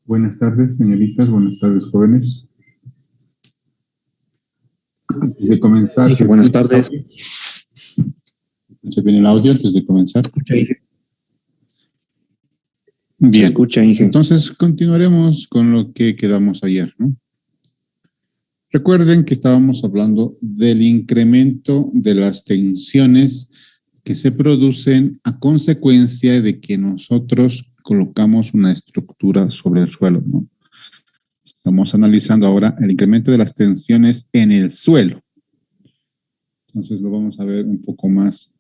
Buenas tardes, señoritas. Buenas tardes, jóvenes. Antes de comenzar... Dije, buenas tardes. ¿Se viene el audio antes de comenzar? Bien. Se escucha, Inge. Entonces, continuaremos con lo que quedamos ayer, ¿no? Recuerden que estábamos hablando del incremento de las tensiones que se producen a consecuencia de que nosotros colocamos una estructura sobre el suelo, ¿no? Estamos analizando ahora el incremento de las tensiones en el suelo. Entonces lo vamos a ver un poco más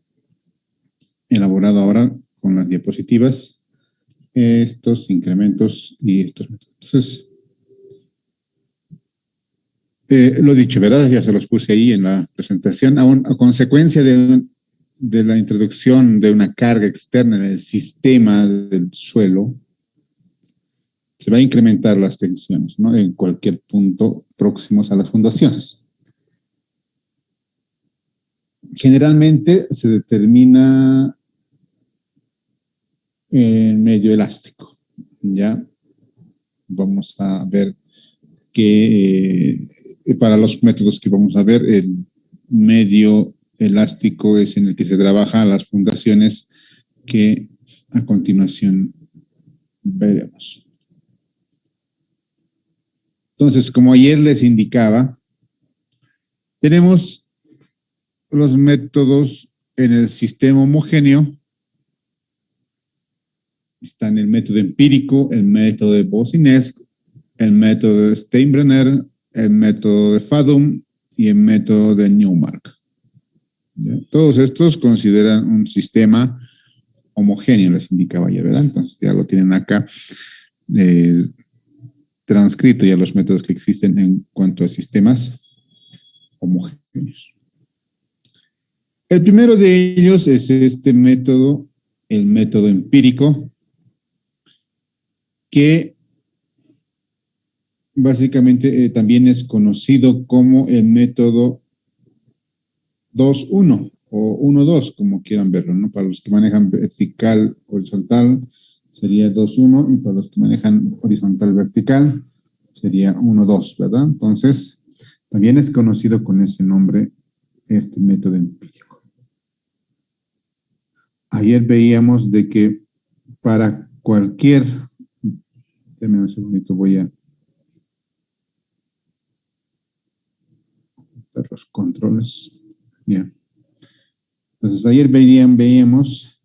elaborado ahora con las diapositivas, estos incrementos y estos métodos. Entonces, lo dicho, ¿verdad? Ya se los puse ahí en la presentación. A consecuencia de la introducción de una carga externa en el sistema del suelo, se va a incrementar las tensiones, ¿no? En cualquier punto próximos a las fundaciones. Generalmente se determina en medio elástico, ¿ya? Vamos a ver que para los métodos que vamos a ver, el medio elástico es en el que se trabaja las fundaciones que a continuación veremos. Entonces, como ayer les indicaba, tenemos los métodos en el sistema homogéneo. Están el método empírico, el método de Boussinesq, el método de Steinbrenner, el método de Fadum y el método de Newmark. ¿Ya? Todos estos consideran un sistema homogéneo, les indicaba ya, ¿verdad? Entonces ya lo tienen acá transcrito ya los métodos que existen en cuanto a sistemas homogéneos. El primero de ellos es este método, el método empírico, que básicamente también es conocido como el método 2-1 o 1-2, como quieran verlo, ¿no? Para los que manejan vertical, horizontal, sería 2-1, y para los que manejan horizontal, vertical, sería 1-2, ¿verdad? Entonces, también es conocido con ese nombre, este método empírico. Ayer veíamos de que para cualquier... Deme un segundito, voy a... los controles. Bien. Entonces, ayer veíamos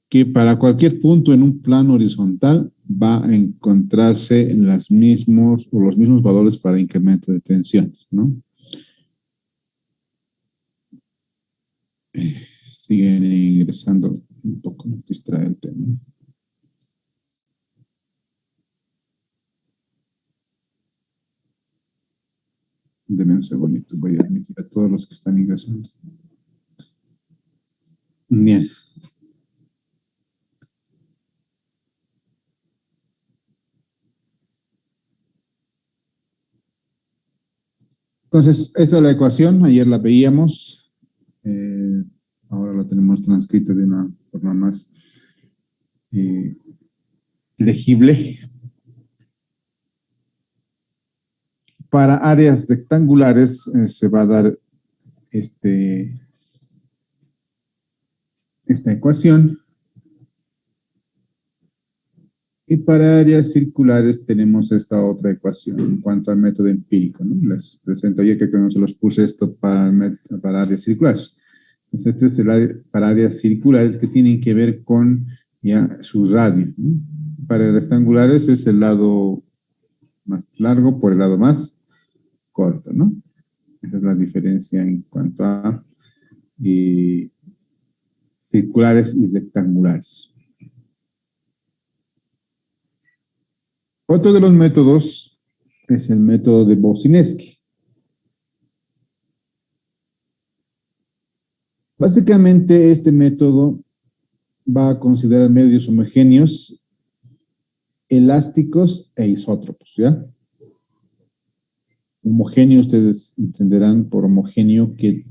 que para cualquier punto en un plano horizontal va a encontrarse los mismos valores para incremento de tensiones, ¿no? Siguen ingresando un poco, nos distrae el tema. Denme un segundito, voy a admitir a todos los que están ingresando. Bien. Entonces, esta es la ecuación, ayer la veíamos, ahora la tenemos transcrita de una forma más legible. Para áreas rectangulares se va a dar esta ecuación. Y para áreas circulares tenemos esta otra ecuación en cuanto al método empírico, ¿no? Les presento ayer que no se los puse esto para áreas circulares. Entonces, este es para áreas circulares que tienen que ver con ya su radio, ¿no? Para rectangulares es el lado más largo por el lado más corto, ¿no? Esa es la diferencia en cuanto a circulares y rectangulares. Otro de los métodos es el método de Boussinesq. Básicamente, este método va a considerar medios homogéneos, elásticos e isótropos, ¿ya? Homogéneo, ustedes entenderán por homogéneo que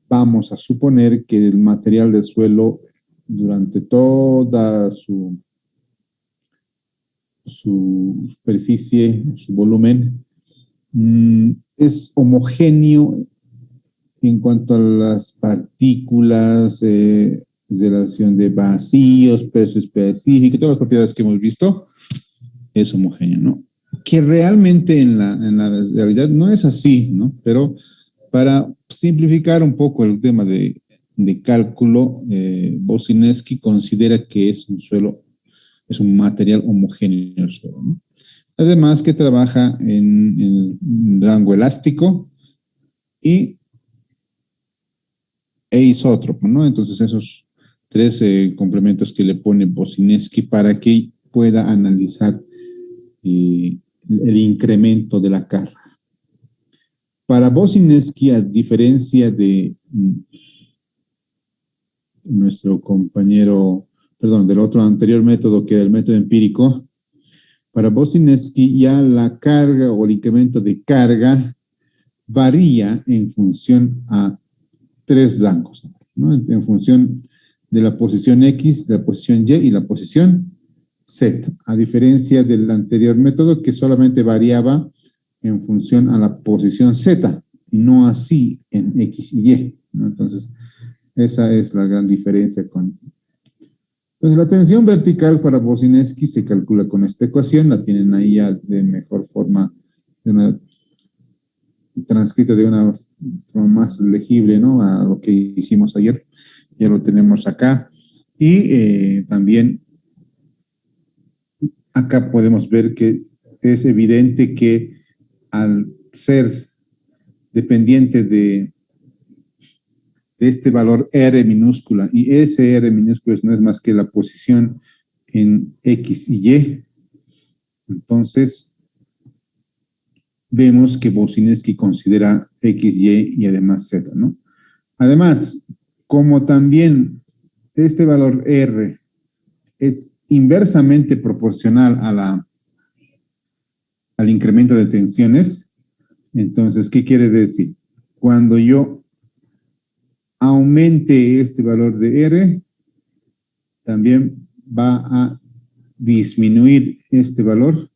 vamos a suponer que el material del suelo durante toda su superficie, su volumen, es homogéneo en cuanto a las partículas, relación de vacíos, peso específico, todas las propiedades que hemos visto, es homogéneo, ¿no? Que realmente en la realidad no es así, ¿no? Pero para simplificar un poco el tema de cálculo, Bosineski considera que es un suelo, es un material homogéneo el suelo, ¿no? Además que trabaja en rango elástico e isótropo, ¿no? Entonces esos tres complementos que le pone Bosineski para que pueda analizar el incremento de la carga. Para Bosineski, a diferencia de nuestro compañero, perdón, del otro anterior método que era el método empírico, para Bosineski ya la carga o el incremento de carga varía en función a tres rangos, ¿no? En función de la posición X, de la posición Y y la posición Z, a diferencia del anterior método que solamente variaba en función a la posición Z y no así en X y Y, ¿no? Entonces, esa es la gran diferencia con... Entonces, la tensión vertical para Bosineski se calcula con esta ecuación, la tienen ahí ya de mejor forma, transcrita de una forma más legible, ¿no? A lo que hicimos ayer, ya lo tenemos acá. Y también acá podemos ver que es evidente que al ser dependiente de este valor R minúscula, y ese R minúscula no es más que la posición en X y Y, entonces vemos que Bosineski considera X, Y y además Z, ¿no? Además, como también este valor R es inversamente proporcional al incremento de tensiones, entonces, ¿qué quiere decir? Cuando yo aumente este valor de R, también va a disminuir este valor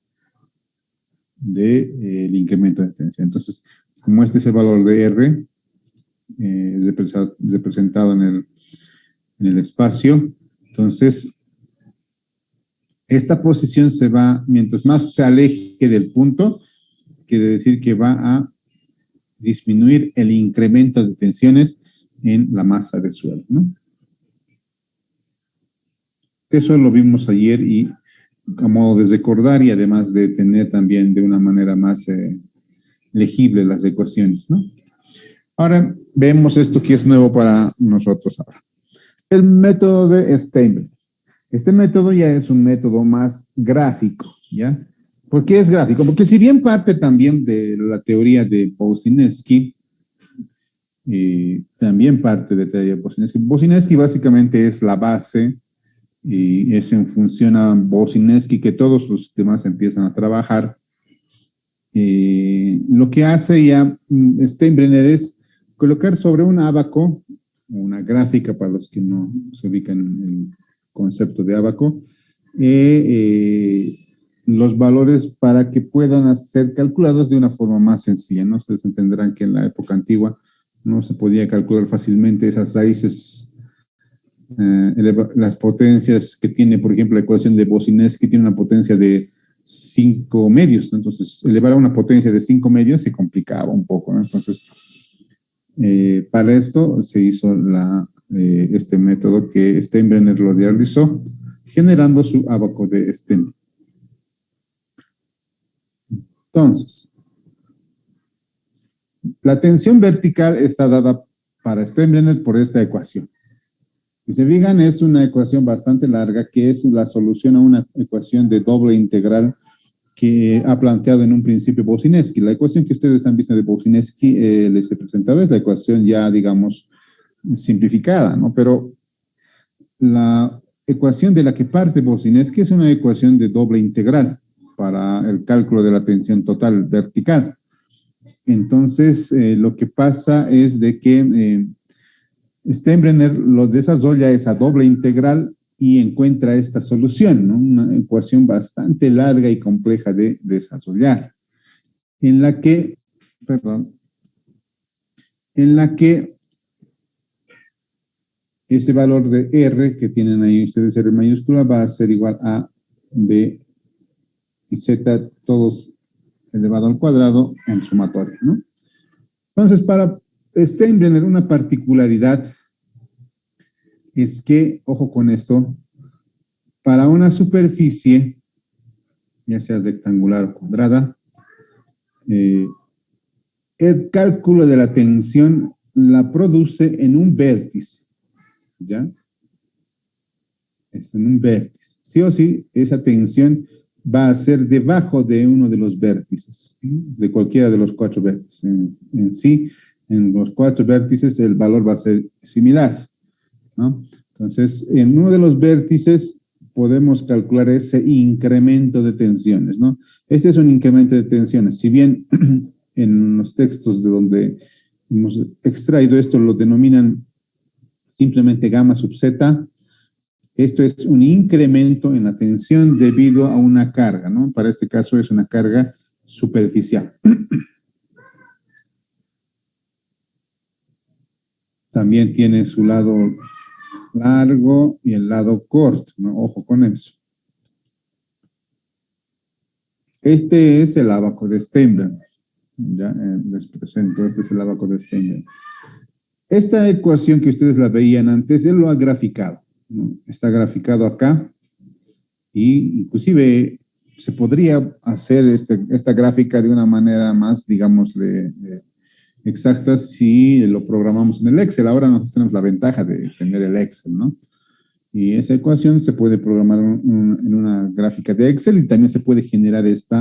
del incremento de tensión. Entonces, como este es el valor de R, es representado en el espacio, entonces esta posición se va, mientras más se aleje del punto, quiere decir que va a disminuir el incremento de tensiones en la masa de suelo, ¿no? Eso lo vimos ayer y a modo de recordar y además de tener también de una manera más legible las ecuaciones, ¿no? Ahora vemos esto que es nuevo para nosotros ahora. El método de Steinberg. Este método ya es un método más gráfico, ¿ya? ¿Por qué es gráfico? Porque si bien parte también de la teoría de Bosineski, también parte de la teoría de Bosineski. Bosineski básicamente es la base y es en función a Bosineski que todos los demás empiezan a trabajar. Lo que hace ya Steinbrenner es colocar sobre un ábaco, una gráfica para los que no se ubican en el concepto de ábaco, los valores para que puedan ser calculados de una forma más sencilla, ¿no? Ustedes entenderán que en la época antigua no se podía calcular fácilmente esas raíces, las potencias que tiene, por ejemplo, la ecuación de Bosineski tiene una potencia de 5 medios, ¿no? Entonces, elevar a una potencia de 5 medios se complicaba un poco, ¿no? Entonces, para esto se hizo este método que Steinbrenner lo realizó, generando su ábaco de Steinbrenner. Entonces, la tensión vertical está dada para Steinbrenner por esta ecuación. Si se fijan, es una ecuación bastante larga que es la solución a una ecuación de doble integral que ha planteado en un principio Bosineski. La ecuación que ustedes han visto de Bosineski les he presentado es la ecuación ya, digamos, simplificada, ¿no? Pero la ecuación de la que parte Bosniewski es una ecuación de doble integral para el cálculo de la tensión total vertical. Entonces, lo que pasa es de que Steinbrenner lo desarrolla esa doble integral y encuentra esta solución, ¿no? Una ecuación bastante larga y compleja de desarrollar, en la que, perdón, en la que ese valor de R que tienen ahí ustedes, R mayúscula, va a ser igual a B y Z, todos elevado al cuadrado en sumatorio, ¿no? Entonces, para Steinbrenner, una particularidad es que, ojo con esto, para una superficie, ya sea rectangular o cuadrada, el cálculo de la tensión la produce en un vértice, ¿ya? Es en un vértice. Sí o sí, esa tensión va a ser debajo de uno de los vértices, de cualquiera de los cuatro vértices. En sí, en los cuatro vértices el valor va a ser similar, ¿no? Entonces, en uno de los vértices podemos calcular ese incremento de tensiones, ¿no? Este es un incremento de tensiones. Si bien en los textos de donde hemos extraído esto lo denominan simplemente gamma sub z, esto es un incremento en la tensión debido a una carga, ¿no? Para este caso es una carga superficial. También tiene su lado largo y el lado corto, ¿no? Ojo con eso. Este es el ábaco de Steinbrenner. Ya les presento, este es el ábaco de Steinbrenner. Esta ecuación que ustedes la veían antes, él lo ha graficado, ¿no? Está graficado acá y inclusive se podría hacer esta gráfica de una manera más, digamos, exacta si lo programamos en el Excel. Ahora nosotros tenemos la ventaja de tener el Excel, ¿no? Y esa ecuación se puede programar en una gráfica de Excel y también se puede generar este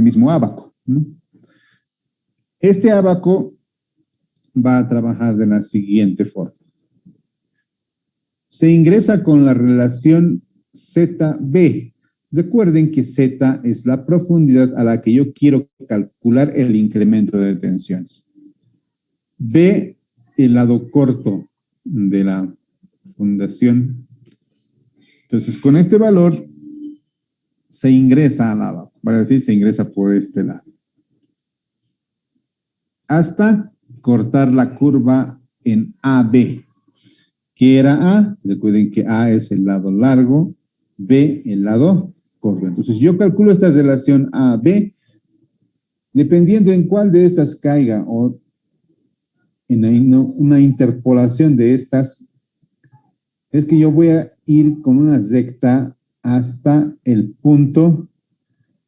mismo ábaco, ¿no? Este ábaco va a trabajar de la siguiente forma. Se ingresa con la relación ZB. Recuerden que Z es la profundidad a la que yo quiero calcular el incremento de tensiones. B, el lado corto de la fundación. Entonces, con este valor se ingresa al ábaco, para decir, se ingresa por este lado. Hasta cortar la curva en AB. ¿Qué era A? Recuerden que A es el lado largo, B el lado corto. Entonces, yo calculo esta relación AB dependiendo en cuál de estas caiga o en una interpolación de estas, es que yo voy a ir con una recta hasta el punto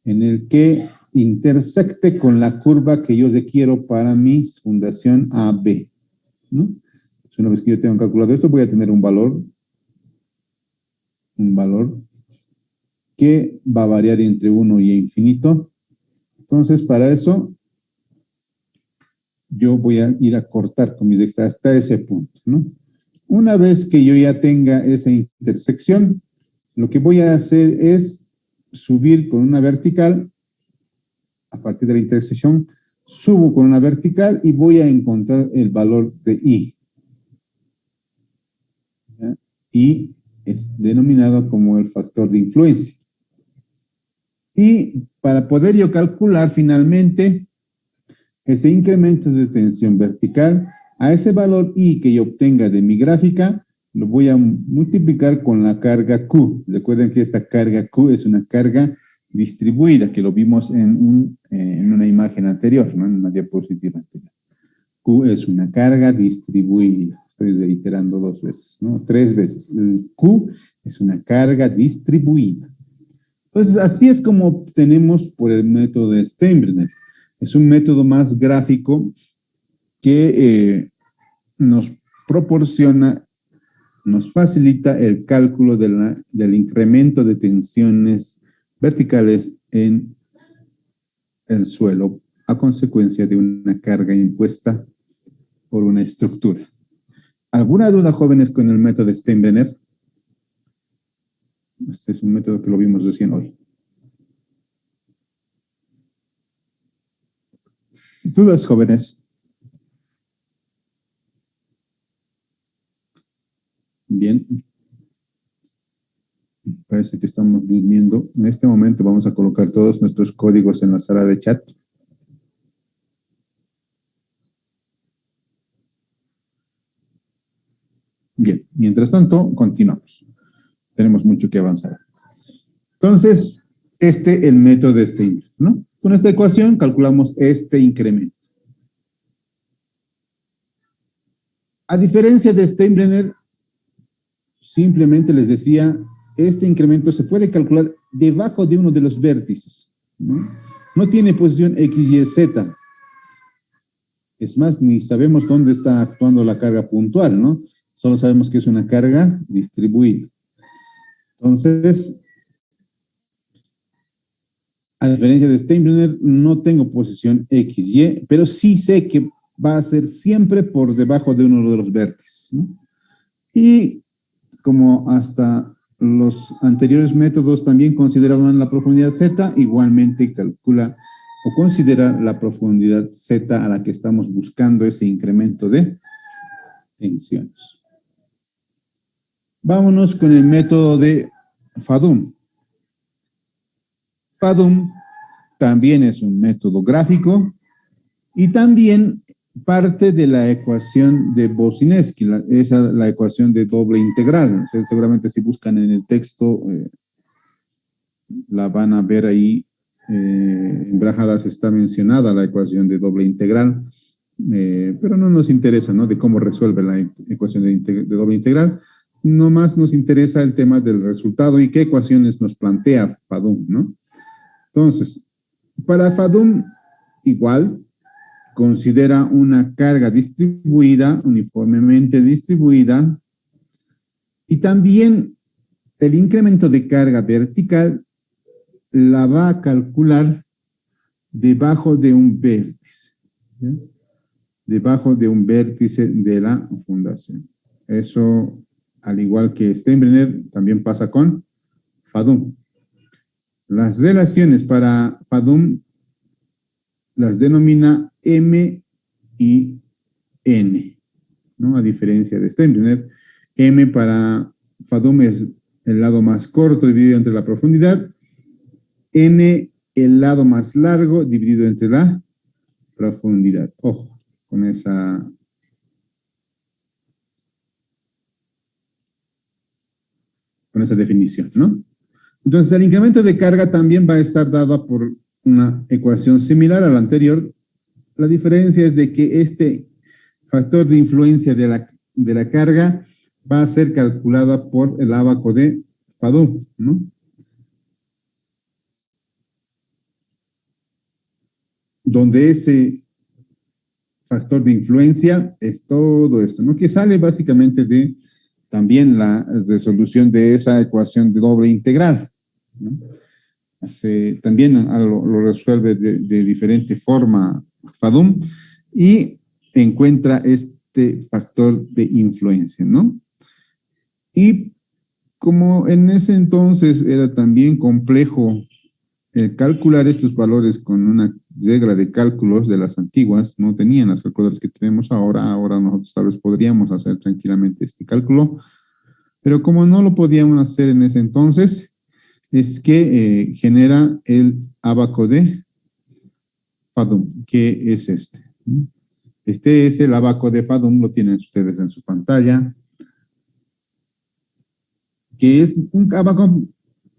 en el que intersecte con la curva que yo requiero para mi fundación AB, ¿no? Una vez que yo tengo calculado esto, voy a tener un valor que va a variar entre 1 y infinito. Entonces, para eso, yo voy a ir a cortar con mi recta hasta ese punto, ¿no? Una vez que yo ya tenga esa intersección, lo que voy a hacer es subir con una vertical, a partir de la intersección, subo con una vertical y voy a encontrar el valor de I. ¿Ya? I es denominado como el factor de influencia. Y para poder yo calcular finalmente ese incremento de tensión vertical, a ese valor I que yo obtenga de mi gráfica, lo voy a multiplicar con la carga Q. Recuerden que esta carga Q es una carga distribuida, que lo vimos en una imagen anterior, ¿no? En una diapositiva anterior. Q es una carga distribuida. Estoy reiterando 2 veces, ¿no? 3 veces. El Q es una carga distribuida. Entonces, así es como obtenemos por el método de Steinbrenner. Es un método más gráfico que nos proporciona, nos facilita el cálculo del incremento de tensiones verticales en el suelo a consecuencia de una carga impuesta por una estructura. ¿Alguna duda, jóvenes, con el método Steinbrenner? Este es un método que lo vimos recién hoy. ¿Dudas, jóvenes? Bien. Parece que estamos durmiendo. En este momento vamos a colocar todos nuestros códigos en la sala de chat. Bien, mientras tanto, continuamos. Tenemos mucho que avanzar. Entonces, el método de Steinbrenner, ¿no? Con esta ecuación calculamos este incremento. A diferencia de Steinbrenner, simplemente les decía, este incremento se puede calcular debajo de uno de los vértices, ¿no? No tiene posición X, Y, Z. Es más, ni sabemos dónde está actuando la carga puntual, ¿no? Solo sabemos que es una carga distribuida. Entonces, a diferencia de Steinbrenner, no tengo posición X, Y, pero sí sé que va a ser siempre por debajo de uno de los vértices, ¿no? Y como hasta los anteriores métodos también consideraban la profundidad Z, igualmente calcula o considera la profundidad Z a la que estamos buscando ese incremento de tensiones. Vámonos con el método de Fadum. Fadum también es un método gráfico y también parte de la ecuación de Bosineski, la ecuación de doble integral. O sea, seguramente si buscan en el texto, la van a ver ahí. En Brajadas está mencionada la ecuación de doble integral, pero no nos interesa, ¿no?, de cómo resuelve la ecuación de doble integral. Nomás nos interesa el tema del resultado y qué ecuaciones nos plantea Fadum, ¿no? Entonces, para Fadum, igual, considera una carga distribuida, uniformemente distribuida, y también el incremento de carga vertical la va a calcular debajo de un vértice, ¿ya? Debajo de un vértice de la fundación. Eso, al igual que Steinbrenner, también pasa con Fadum. Las relaciones para Fadum las denomina M y N, ¿no? A diferencia de Steinbrenner, M para Fadum es el lado más corto dividido entre la profundidad, N el lado más largo dividido entre la profundidad. Ojo con esa definición, ¿no? Entonces, el incremento de carga también va a estar dado por una ecuación similar a la anterior. La diferencia es de que este factor de influencia de la carga va a ser calculada por el ábaco de Fadum, ¿no? Donde ese factor de influencia es todo esto, ¿no? Que sale básicamente de también la resolución de esa ecuación de doble integral, ¿no? También lo resuelve de diferente forma Fadum y encuentra este factor de influencia, ¿no? Y como en ese entonces era también complejo calcular estos valores con una regla de cálculos de las antiguas, no tenían las calculadoras que tenemos ahora nosotros tal vez podríamos hacer tranquilamente este cálculo, pero como no lo podíamos hacer en ese entonces, es que genera el ábaco de Fadum, que es este. Este es el ábaco de Fadum, lo tienen ustedes en su pantalla, que es un ábaco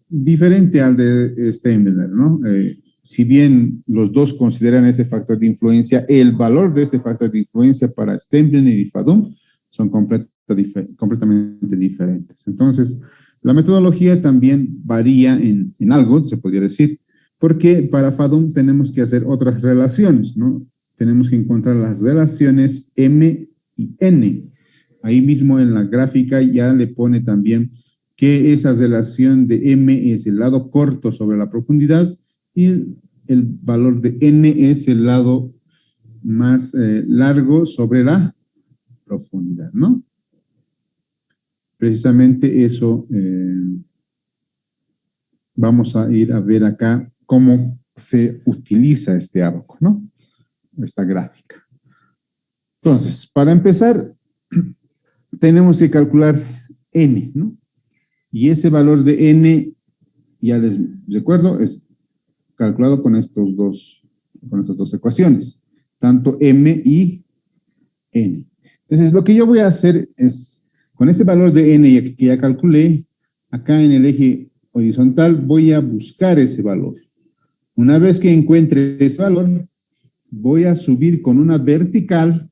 diferente al de Steinbrenner, ¿no? Si bien los dos consideran ese factor de influencia, el valor de ese factor de influencia para Steinbrenner y Fadum son completamente diferentes. Entonces, la metodología también varía en algo, se podría decir, porque para Fadum tenemos que hacer otras relaciones, ¿no? Tenemos que encontrar las relaciones M y N. Ahí mismo en la gráfica ya le pone también que esa relación de M es el lado corto sobre la profundidad y el valor de N es el lado más largo sobre la profundidad, ¿no? Precisamente eso vamos a ir a ver acá cómo se utiliza este abaco, ¿no? Esta gráfica. Entonces, para empezar, tenemos que calcular n, ¿no? Y ese valor de n, ya les recuerdo, es calculado con estas dos ecuaciones, tanto m y n. Entonces, lo que yo voy a hacer es, con este valor de n que ya calculé, acá en el eje horizontal voy a buscar ese valor. Una vez que encuentre ese valor, voy a subir con una vertical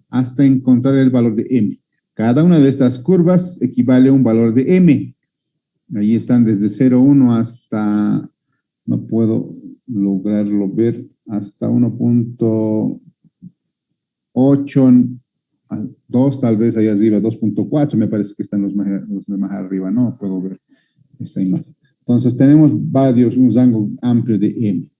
hasta encontrar el valor de m. Cada una de estas curvas equivale a un valor de m. Ahí están desde 0,1 hasta, no puedo lograrlo ver, hasta 1.8, 2 tal vez ahí arriba, 2.4 me parece que están los más arriba, no puedo ver esta imagen. Entonces tenemos un rango amplio de m.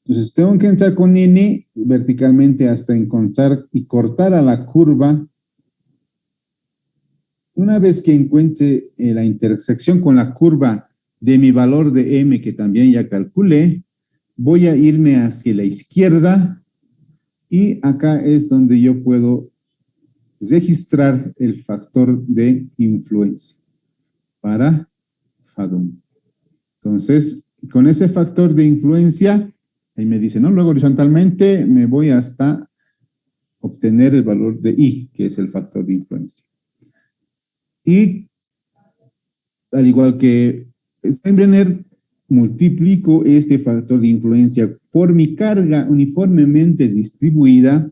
Entonces tengo que entrar con n verticalmente hasta encontrar y cortar a la curva. Una vez que encuentre la intersección con la curva de mi valor de m, que también ya calculé, voy a irme hacia la izquierda y acá es donde yo puedo registrar el factor de influencia para FADUM. Entonces, con ese factor de influencia, ahí me dice, ¿no? Luego horizontalmente me voy hasta obtener el valor de I, que es el factor de influencia. Y al igual que Steinbrenner, multiplico este factor de influencia por mi carga uniformemente distribuida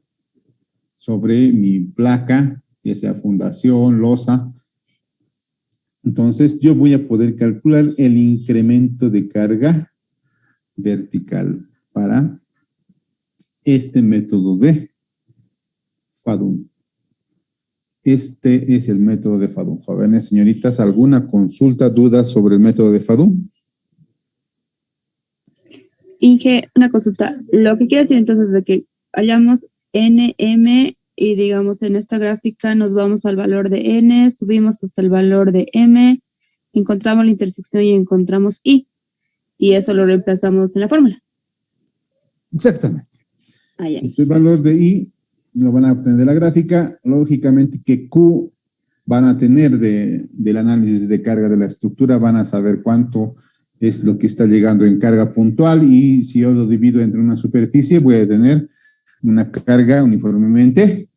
sobre mi placa, ya sea fundación, losa. Entonces, yo voy a poder calcular el incremento de carga vertical para este método de FADUM. Este es el método de FADUM. Jóvenes, señoritas, ¿alguna consulta, duda sobre el método de FADUM? Inge, una consulta. Lo que quiere decir entonces de que hallamos n, m y digamos en esta gráfica nos vamos al valor de n, subimos hasta el valor de m, encontramos la intersección y encontramos i. Y eso lo reemplazamos en la fórmula. Exactamente. Ya. Este valor de I lo van a obtener de la gráfica. Lógicamente que Q van a tener del análisis de carga de la estructura, van a saber cuánto es lo que está llegando en carga puntual, y si yo lo divido entre una superficie, voy a tener una carga uniformemente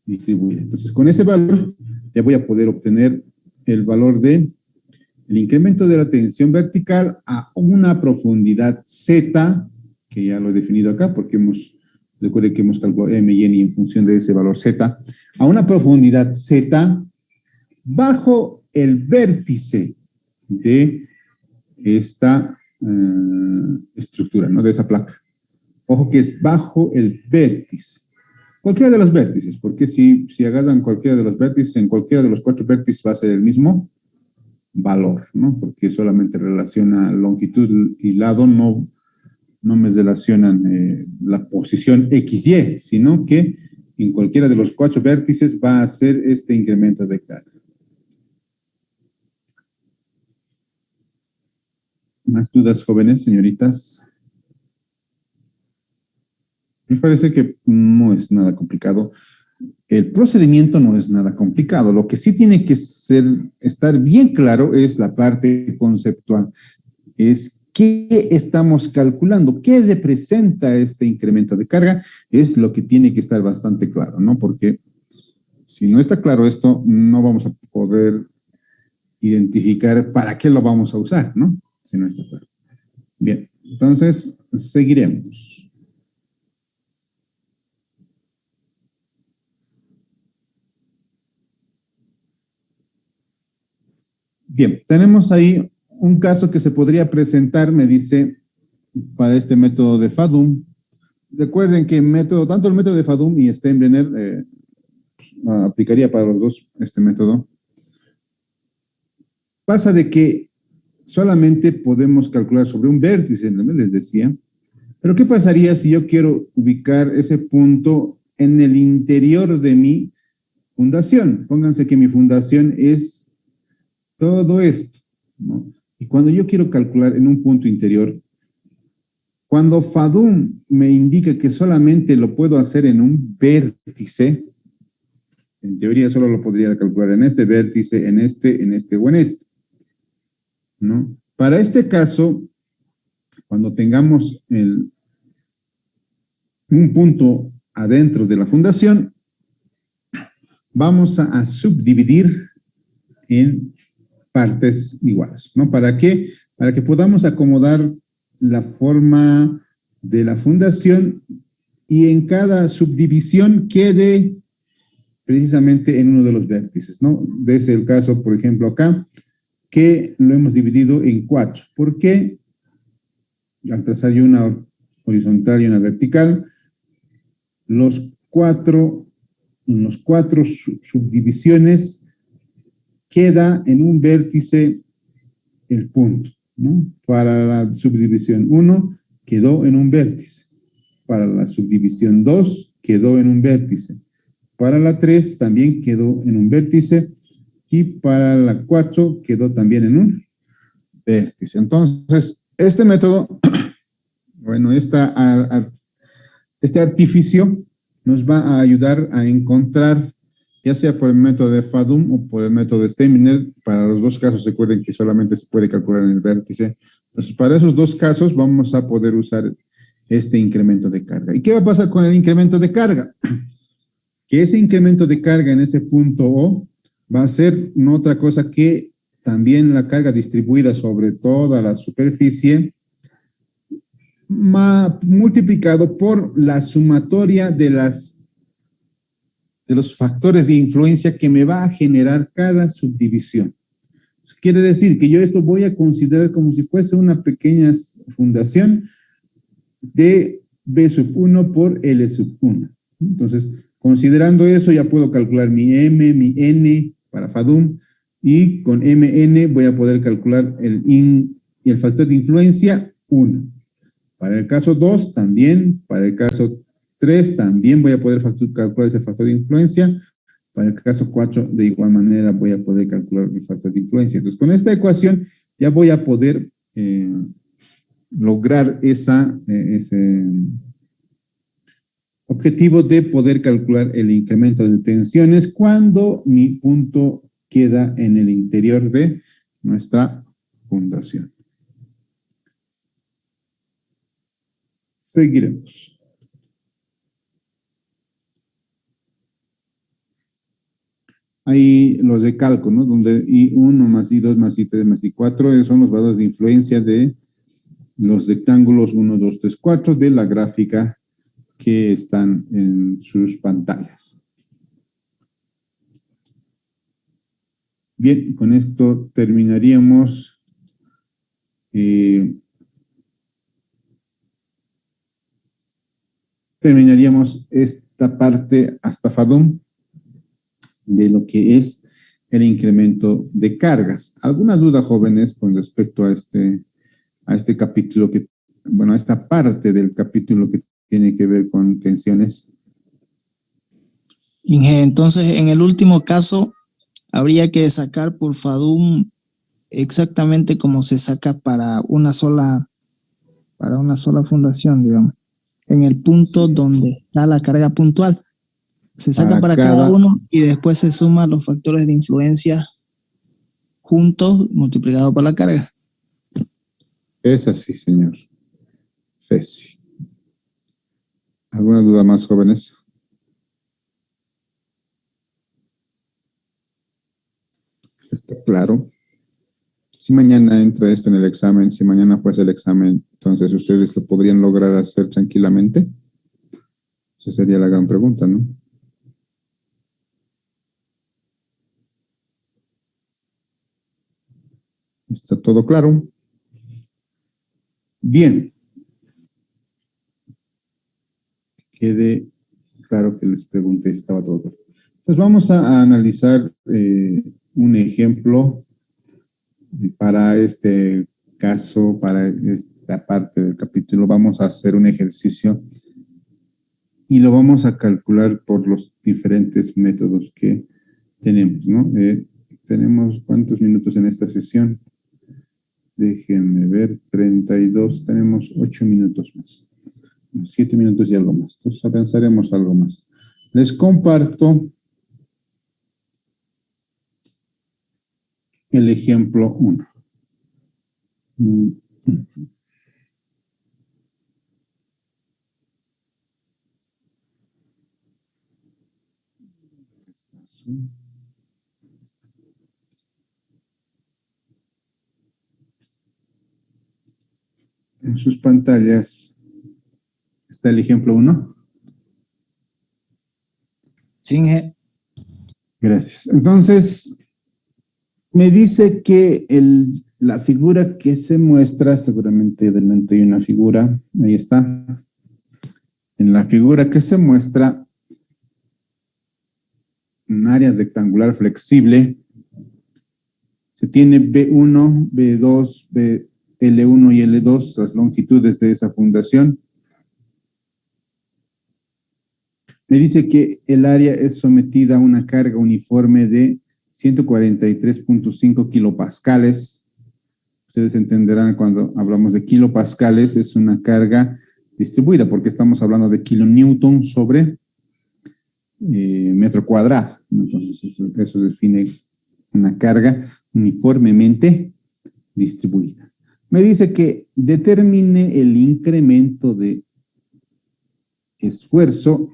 distribuida. Entonces, con ese valor ya voy a poder obtener el valor de el incremento de la tensión vertical a una profundidad Z, que ya lo he definido acá, porque recuerde que hemos calculado M y N en función de ese valor Z, a una profundidad Z bajo el vértice de esta estructura, ¿no? De esa placa. Ojo que es bajo el vértice. Cualquiera de los vértices, porque si agarran cualquiera de los vértices, en cualquiera de los 4 vértices va a ser el mismo valor, ¿no? Porque solamente relaciona longitud y lado, no me relacionan la posición XY, sino que en cualquiera de los 4 vértices va a hacer este incremento de carga. ¿Más dudas, jóvenes, señoritas? Me parece que no es nada complicado. El procedimiento no es nada complicado. Lo que sí tiene que estar bien claro es la parte conceptual. Es qué estamos calculando, qué representa este incremento de carga, es lo que tiene que estar bastante claro, ¿no? Porque si no está claro esto, no vamos a poder identificar para qué lo vamos a usar, ¿no? Si no está claro. Bien, entonces seguiremos. Bien, tenemos ahí un caso que se podría presentar, me dice, para este método de FADUM. Recuerden que tanto el método de FADUM y Steinbrenner aplicaría para los dos este método. Pasa de que solamente podemos calcular sobre un vértice, ¿no? Les decía. Pero ¿qué pasaría si yo quiero ubicar ese punto en el interior de mi fundación. Pónganse que mi fundación es todo esto, ¿no? Y cuando yo quiero calcular en un punto interior, cuando FADUM me indica que solamente lo puedo hacer en un vértice, en teoría solo lo podría calcular en este vértice, en este o en este, ¿no? Para este caso, cuando tengamos un punto adentro de la fundación, vamos a subdividir en partes iguales, ¿no? ¿Para qué? Para que podamos acomodar la forma de la fundación y en cada subdivisión quede precisamente en uno de los vértices, ¿no? Desde el caso, por ejemplo, acá, que lo hemos dividido en 4. ¿Por qué? Al trazar yo una horizontal y una vertical, los cuatro subdivisiones queda en un vértice el punto, ¿no? Para la subdivisión 1 quedó en un vértice. Para la subdivisión 2 quedó en un vértice. Para la 3 también quedó en un vértice. Y para la 4 quedó también en un vértice. Entonces, este método, bueno, este artificio nos va a ayudar a encontrar, ya sea por el método de FADUM o por el método de Steminer. Para los dos casos, recuerden que solamente se puede calcular en el vértice. Entonces, para esos dos casos vamos a poder usar este incremento de carga. ¿Y qué va a pasar con el incremento de carga? Que ese incremento de carga en ese punto O va a ser no otra cosa que también la carga distribuida sobre toda la superficie multiplicado por la sumatoria de los factores de influencia que me va a generar cada subdivisión. Quiere decir que yo esto voy a considerar como si fuese una pequeña fundación de B sub 1 por L sub 1. Entonces, considerando eso, ya puedo calcular mi M, mi N para FADUM, y con MN voy a poder calcular el factor de influencia 1. Para el caso 2 también, para el caso 3 también voy a poder calcular ese factor de influencia. Para el caso 4 de igual manera voy a poder calcular mi factor de influencia. Entonces con esta ecuación ya voy a poder lograr ese objetivo de poder calcular el incremento de tensiones cuando mi punto queda en el interior de nuestra fundación. Seguiremos. Hay los de cálculo, ¿no? Donde I1 más I2 más I3 más I4 son los valores de influencia de los rectángulos 1, 2, 3, 4 de la gráfica que están en sus pantallas. Bien, con esto terminaríamos esta parte hasta FADUM de lo que es el incremento de cargas. ¿Alguna duda, jóvenes, con respecto a este capítulo a esta parte del capítulo que tiene que ver con tensiones? Inge, entonces, en el último caso, habría que sacar por FADUM exactamente como se saca para una sola fundación, digamos. En el punto donde está la carga puntual. Se saca para cada uno y después se suman los factores de influencia juntos multiplicado por la carga. Es así, señor. Fesi. ¿Alguna duda más, jóvenes? ¿Está claro? Si mañana entra esto en el examen, si mañana fuese el examen, entonces ustedes lo podrían lograr hacer tranquilamente. Esa sería la gran pregunta, ¿no? ¿Está todo claro? Bien. Quede claro que les pregunté si estaba todo claro. Entonces vamos a analizar un ejemplo para este caso, para esta parte del capítulo. Vamos a hacer un ejercicio y lo vamos a calcular por los diferentes métodos que tenemos, ¿no? Tenemos ¿cuántos minutos en esta sesión? Déjenme ver, 32, tenemos 8 minutos más. 7 minutos y algo más. Entonces avanzaremos algo más. Les comparto el ejemplo 1. En sus pantallas está el ejemplo 1. Sí, Gracias. Entonces, me dice que la figura que se muestra, seguramente delante hay una figura, ahí está. En la figura que se muestra, un área rectangular flexible, se tiene B1, B2, L1 y L2, las longitudes de esa fundación. Me dice que el área es sometida a una carga uniforme de 143.5 kilopascales. Ustedes entenderán cuando hablamos de kilopascales, es una carga distribuida, porque estamos hablando de kilonewton sobre metro cuadrado. Entonces, eso define una carga uniformemente distribuida. Me dice que determine el incremento de esfuerzo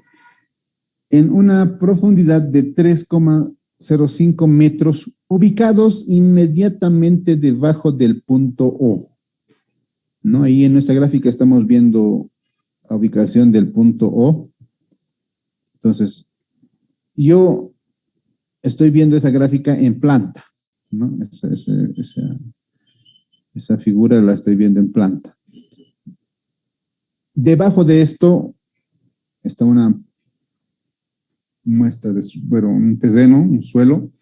en una profundidad de 3,05 metros ubicados inmediatamente debajo del punto O. ¿No? Ahí en nuestra gráfica estamos viendo la ubicación del punto O. Entonces, yo estoy viendo esa gráfica en planta, ¿no? Esa figura la estoy viendo en planta. Debajo de esto está una muestra de un terreno, un suelo,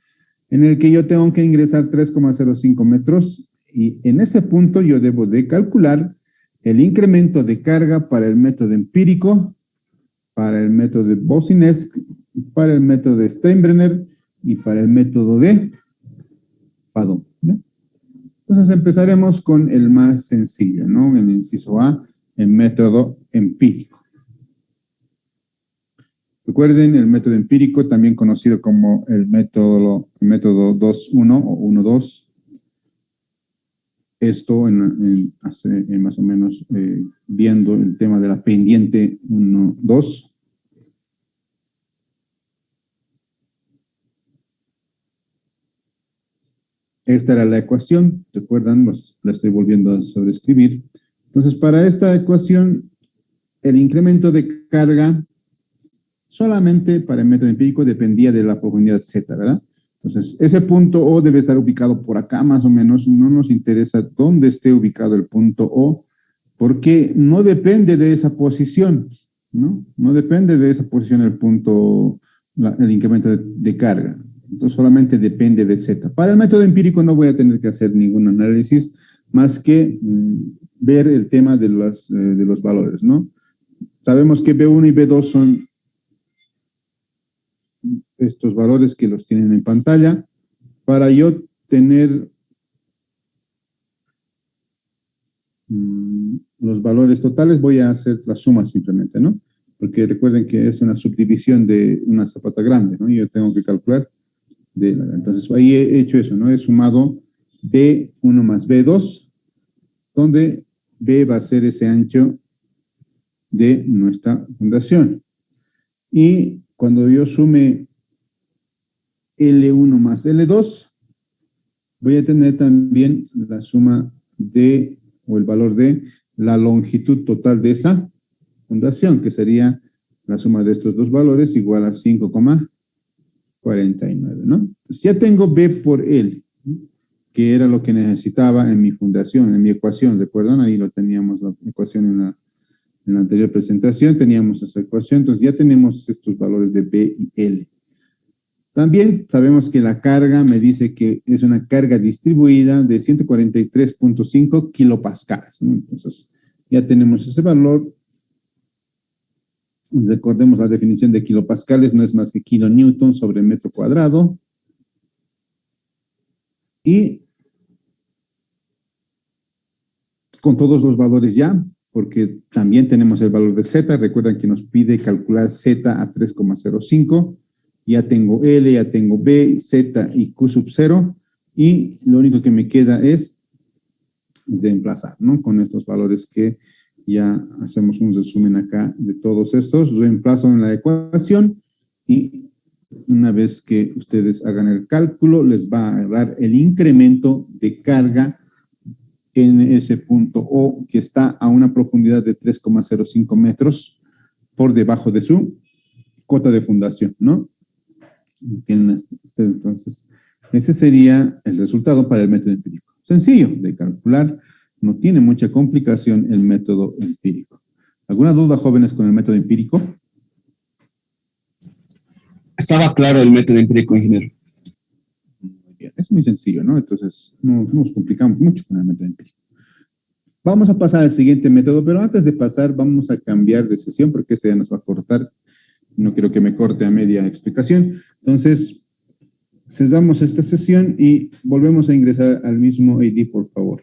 en el que yo tengo que ingresar 3,05 metros y en ese punto yo debo de calcular el incremento de carga para el método empírico, para el método de Boussinesq, para el método de Steinbrenner y para el método de Fadon, ¿no? Entonces empezaremos con el más sencillo, ¿no? El inciso A, el método empírico. Recuerden, el método empírico, también conocido como el método 2.1 o 1.2. Esto hace más o menos viendo el tema de la pendiente 1.2. Esta era la ecuación, ¿recuerdan? La estoy volviendo a sobreescribir. Entonces, para esta ecuación, el incremento de carga solamente para el método empírico dependía de la profundidad Z, ¿verdad? Entonces, ese punto O debe estar ubicado por acá más o menos. No nos interesa dónde esté ubicado el punto O, porque no depende de esa posición, ¿no? No depende de esa posición el punto, el incremento de carga. Entonces, solamente depende de Z. Para el método empírico no voy a tener que hacer ningún análisis más que ver el tema de los valores, ¿no? Sabemos que B1 y B2 son estos valores que los tienen en pantalla. Para yo tener los valores totales, voy a hacer la suma simplemente, ¿no? Porque recuerden que es una subdivisión de una zapata grande, ¿no? Y yo tengo que calcular. Entonces, ahí he hecho eso, ¿no? He sumado B1 más B2, donde B va a ser ese ancho de nuestra fundación. Y cuando yo sume L1 más L2, voy a tener también la suma de, o el valor de, la longitud total de esa fundación, que sería la suma de estos dos valores igual a 5,49, ¿no? Entonces ya tengo B por L, ¿no? Que era lo que necesitaba en mi fundación, en mi ecuación, ¿recuerdan? Ahí lo teníamos, la ecuación en la anterior presentación, teníamos esa ecuación, entonces ya tenemos estos valores de B y L. También sabemos que la carga me dice que es una carga distribuida de 143.5 kilopascales, ¿no? Entonces, ya tenemos ese valor. Recordemos la definición de kilopascales, no es más que kilonewton sobre metro cuadrado. Y con todos los valores ya, porque también tenemos el valor de Z. Recuerden que nos pide calcular Z a 3,05. Ya tengo L, ya tengo B, Z y Q sub 0. Y lo único que me queda es reemplazar, ¿no? Con estos valores que ya hacemos un resumen acá de todos estos. Reemplazo en la ecuación y una vez que ustedes hagan el cálculo, les va a dar el incremento de carga en ese punto O que está a una profundidad de 3,05 metros por debajo de su cota de fundación, ¿no? Tienen ustedes entonces, ese sería el resultado para el método empírico. Sencillo de calcular, no tiene mucha complicación el método empírico. ¿Alguna duda, jóvenes, con el método empírico? Estaba claro el método empírico, ingeniero. Es muy sencillo, ¿no? Entonces, no nos complicamos mucho con el método empírico. Vamos a pasar al siguiente método, pero antes de pasar, vamos a cambiar de sesión porque este ya nos va a cortar. No quiero que me corte a media explicación. Entonces, cesamos esta sesión y volvemos a ingresar al mismo ID, por favor.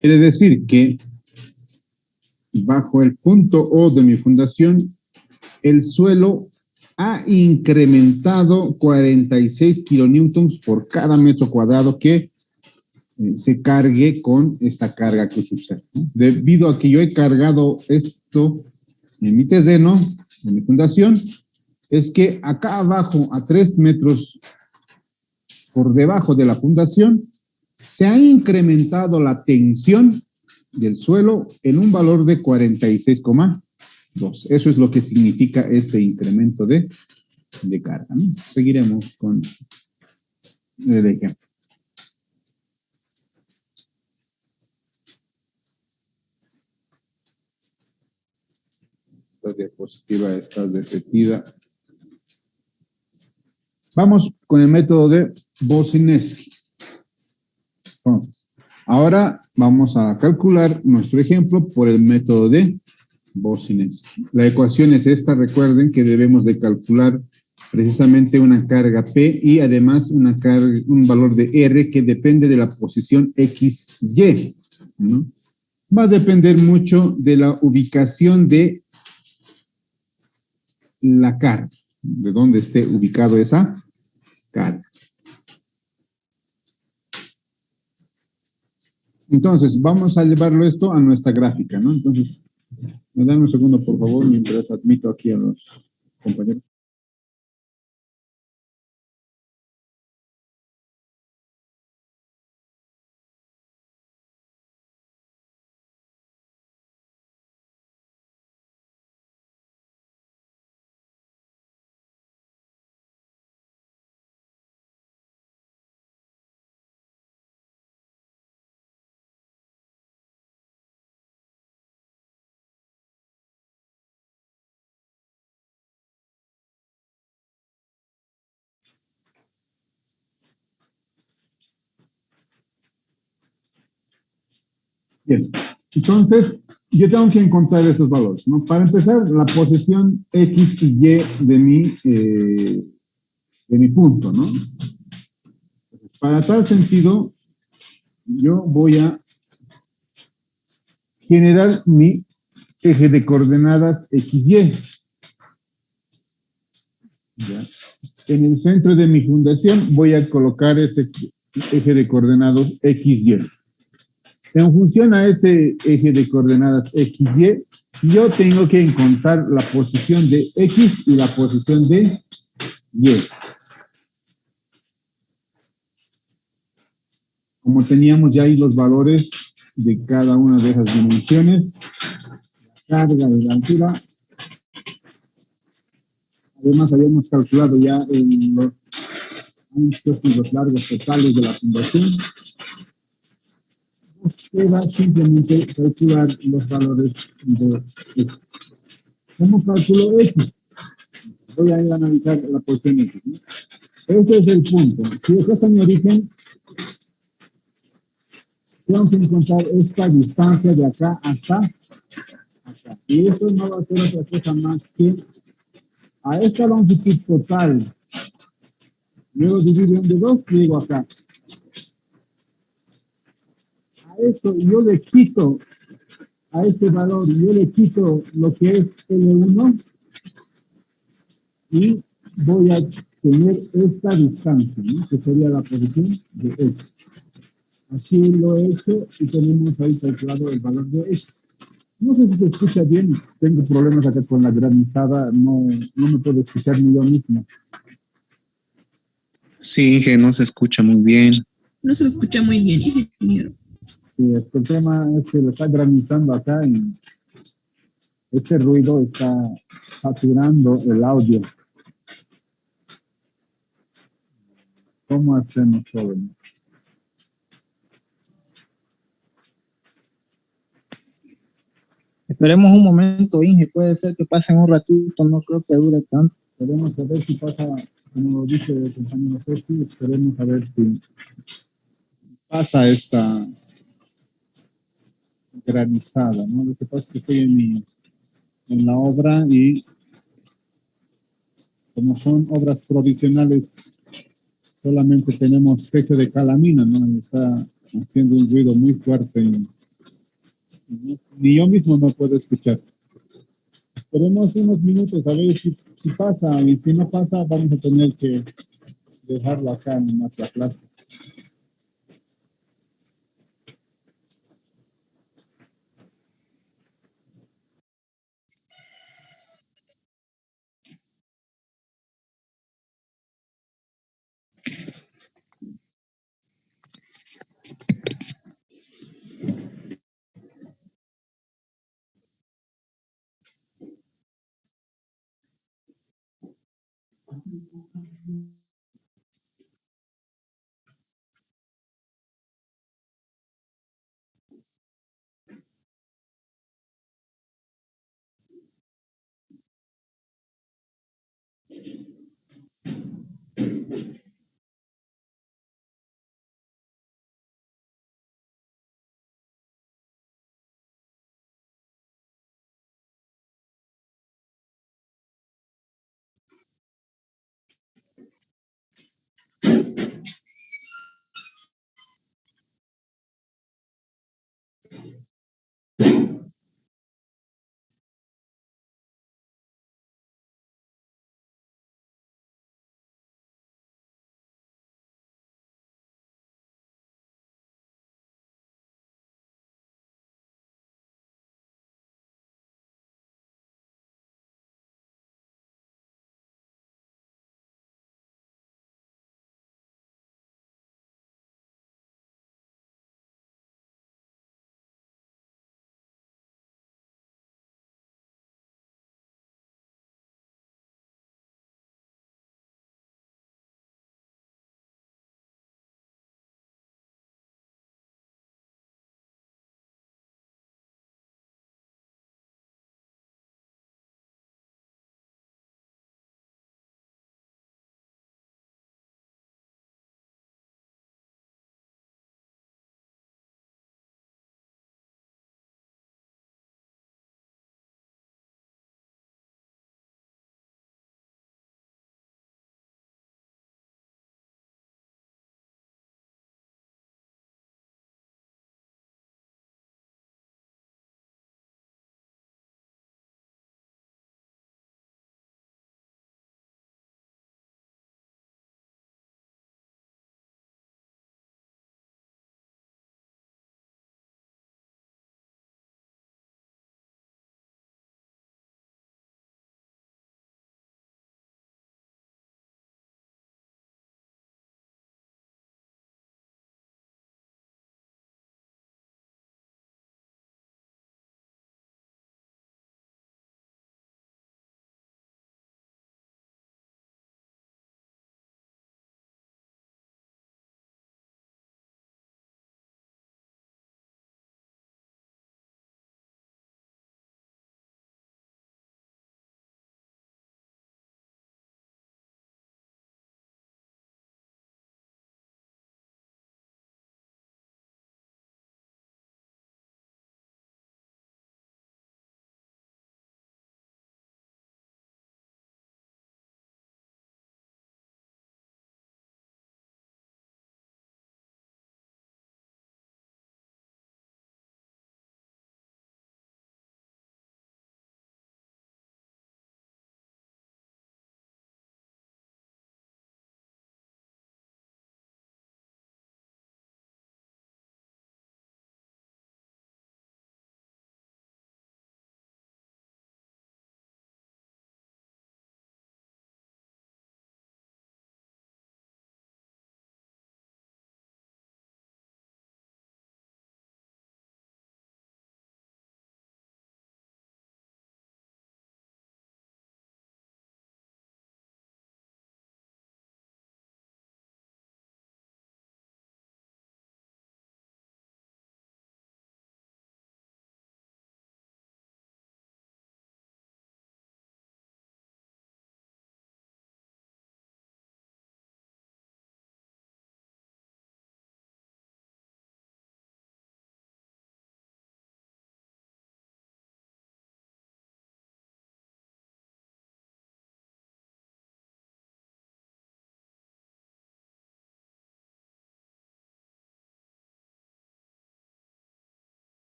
Quiere decir que bajo el punto O de mi fundación, el suelo ha incrementado 46 kilonewtons por cada metro cuadrado que se cargue con esta carga que sucede, ¿no? Debido a que yo he cargado esto en mi terreno, en mi fundación, es que acá abajo, a 3 metros por debajo de la fundación, se ha incrementado la tensión del suelo en un valor de 46,2. Eso es lo que significa este incremento de carga, ¿no? Seguiremos con el ejemplo. esta diapositiva está derretida. Vamos con el método de Bosineski. Entonces, ahora vamos a calcular nuestro ejemplo por el método de Bosineski. La ecuación es esta. Recuerden que debemos de calcular precisamente una carga P y además un valor de R que depende de la posición XY, ¿no? Va a depender mucho de la ubicación de la carga, de dónde esté ubicado esa carga. Entonces, vamos a llevarlo esto a nuestra gráfica, ¿no? Entonces, me dan un segundo, por favor, mientras admito aquí a los compañeros. Bien, entonces yo tengo que encontrar esos valores, ¿no? Para empezar, la posición X y Y de mi punto, ¿no? Para tal sentido, yo voy a generar mi eje de coordenadas XY. ¿Ya? En el centro de mi fundación voy a colocar ese eje de coordenadas XY. En función a ese eje de coordenadas XY, yo tengo que encontrar la posición de X y la posición de Y. Como teníamos ya ahí los valores de cada una de esas dimensiones, la carga de la altura, además habíamos calculado ya los anchos y los largos totales de la fundación. Nos queda simplemente calcular los valores de X. ¿Cómo calculo X? Voy a analizar la posición X, ¿no? Este es el punto. Si este es mi origen, tengo que encontrar esta distancia de acá hasta acá. Y eso no va a ser otra cosa más que a esta longitud total. Luego divido de 2 y llego acá. A eso yo le quito, a este valor, yo le quito lo que es L1 y voy a tener esta distancia, ¿no? Que sería la posición de X. Así lo he hecho y tenemos ahí calculado el valor de X. No sé si se escucha bien, tengo problemas acá con la granizada, no me puedo escuchar ni yo mismo. Sí, Inge, no se escucha muy bien. No se lo escucha muy bien, ingeniero. Sí, el tema es que lo está granizando acá y ese ruido está saturando el audio. ¿Cómo hacemos, jóvenes? Esperemos un momento, Inge, puede ser que pasen un ratito, no creo que dure tanto. Esperemos a ver si pasa, como lo dice el compañero Sergio, esperemos a ver si pasa esta granizada, ¿no? Lo que pasa es que estoy en la obra y como son obras provisionales, solamente tenemos techo de calamina, ¿no? Y está haciendo un ruido muy fuerte y ni yo mismo no puedo escuchar. Esperemos unos minutos a ver si pasa, y si no pasa, vamos a tener que dejarlo acá en nuestra clase.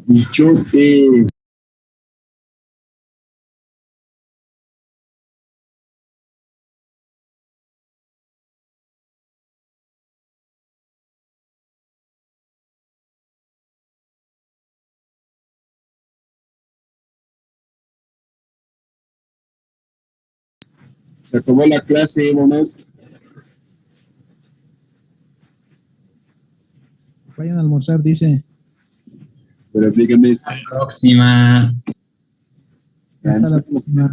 Bichote. Se acabó la clase, vámonos. Vayan a almorzar, dice. Pero explíquenme eso. Próxima. Hasta la próxima.